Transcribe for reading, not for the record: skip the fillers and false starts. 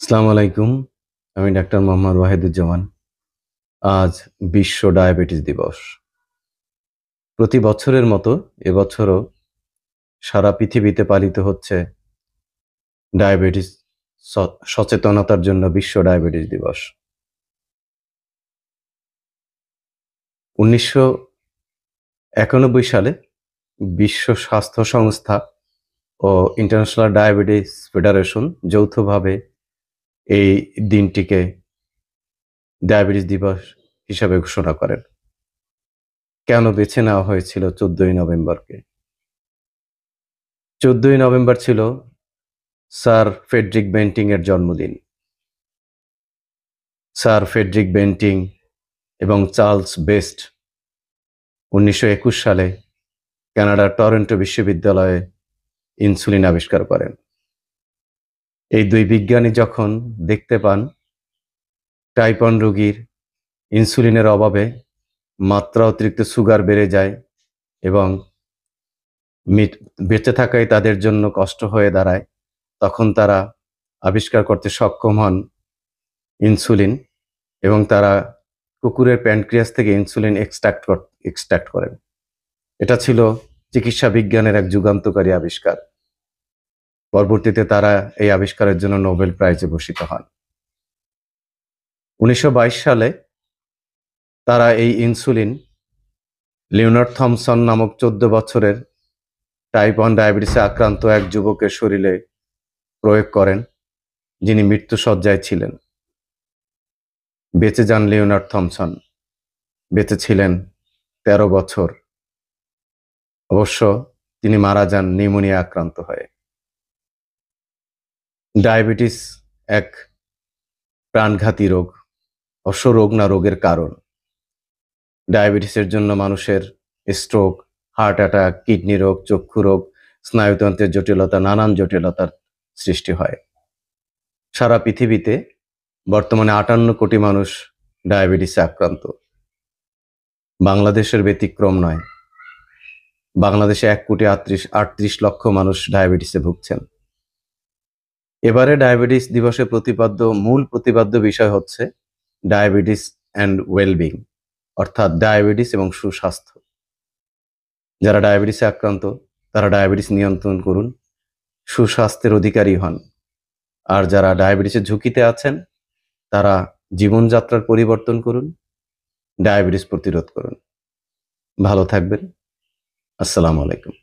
আসসালামু আলাইকুম। আমি ডাক্তার মোহাম্মদ ওয়াহিদুজ্জামান। আজ বিশ্ব ডায়াবেটিস দিবস। প্রতি বছরের মতো এবছরও সারা পৃথিবীতে পালিত হচ্ছে ডায়াবেটিস স সচেতনতার জন্য বিশ্ব ডায়াবেটিস দিবস। ১৯৯১ সালে বিশ্ব স্বাস্থ্য সংস্থা ও ইন্টারন্যাশনাল ডায়াবেটিস ফেডারেশন যৌথভাবে এই দিনটিকে ডায়াবেটিস দিবস হিসাবে ঘোষণা করেন। কেন বেছে নেওয়া হয়েছিল ১৪ই নভেম্বরকে? ১৪ই নভেম্বর ছিল স্যার ফ্রেডরিক বেন্টিং এর জন্মদিন। স্যার ফ্রেডরিক বেন্টিং এবং চার্লস বেস্ট ১৯২১ সালে কানাডার টরন্টো বিশ্ববিদ্যালয়ে ইনসুলিন আবিষ্কার করেন। এই দুই বিজ্ঞানী যখন দেখতে পান টাইপ 1 রোগীর ইনসুলিনের অভাবে মাত্রা অতিরিক্ত সুগার বেড়ে যায় এবং বেঁচে থাকাই তাদের জন্য কষ্ট হয়ে দাঁড়ায়, তখন তারা আবিষ্কার করতে সক্ষম হন ইনসুলিন এবং তারা কুকুরের প্যানক্রিয়াস থেকে ইনসুলিন এক্সট্রাক্ট করেন। এটা ছিল চিকিৎসা বিজ্ঞানের এক যুগান্তকারী আবিষ্কার। পরবর্তীতে তারা এই আবিষ্কারের জন্য নোবেল প্রাইজে ভূষিত হন। ১৯২২ সালে তারা এই ইনসুলিন লিওনার্ড থমসন নামক ১৪ বছরের টাইপ 1 ডায়াবেটিসে আক্রান্ত এক যুবকের শরীরে প্রয়োগ করেন, যিনি মৃত্যুশয্যায় ছিলেন। বেঁচে যান লিওনার্ড থমসন। বেঁচে ছিলেন ১৩ বছর। অবশ্য তিনি মারা যান নিউমোনিয়া আক্রান্ত হয়ে। ডায়াবেটিস এক প্রাণঘাতী রোগ, অবশ্য রোগ না, রোগের কারণ। ডায়াবেটিসের জন্য মানুষের স্ট্রোক, হার্ট অ্যাটাক, কিডনি রোগ, চক্ষু রোগ, স্নায়ুতন্ত্রের জটিলতা, নানান জটিলতার সৃষ্টি হয়। সারা পৃথিবীতে বর্তমানে ৫৮ কোটি মানুষ ডায়াবেটিসে আক্রান্ত। বাংলাদেশের ব্যতিক্রম নয়। বাংলাদেশে ১,৩৮ লক্ষ মানুষ ডায়াবেটিসে ভুগছেন। এবারে ডায়াবেটিস দিবসের মূল প্রতিপাদ্য বিষয় হচ্ছে ডায়াবেটিস অ্যান্ড ওয়েলবিং, অর্থাৎ ডায়াবেটিস এবং সুস্বাস্থ্য। যারা ডায়াবেটিসে আক্রান্ত তারা ডায়াবেটিস নিয়ন্ত্রণ করুন, সুস্বাস্থ্যের অধিকারী হন। আর যারা ডায়াবেটিসের ঝুঁকিতে আছেন তারা জীবনযাত্রার পরিবর্তন করুন, ডায়াবেটিস প্রতিরোধ করুন। ভালো থাকবেন। আসসালামু আলাইকুম।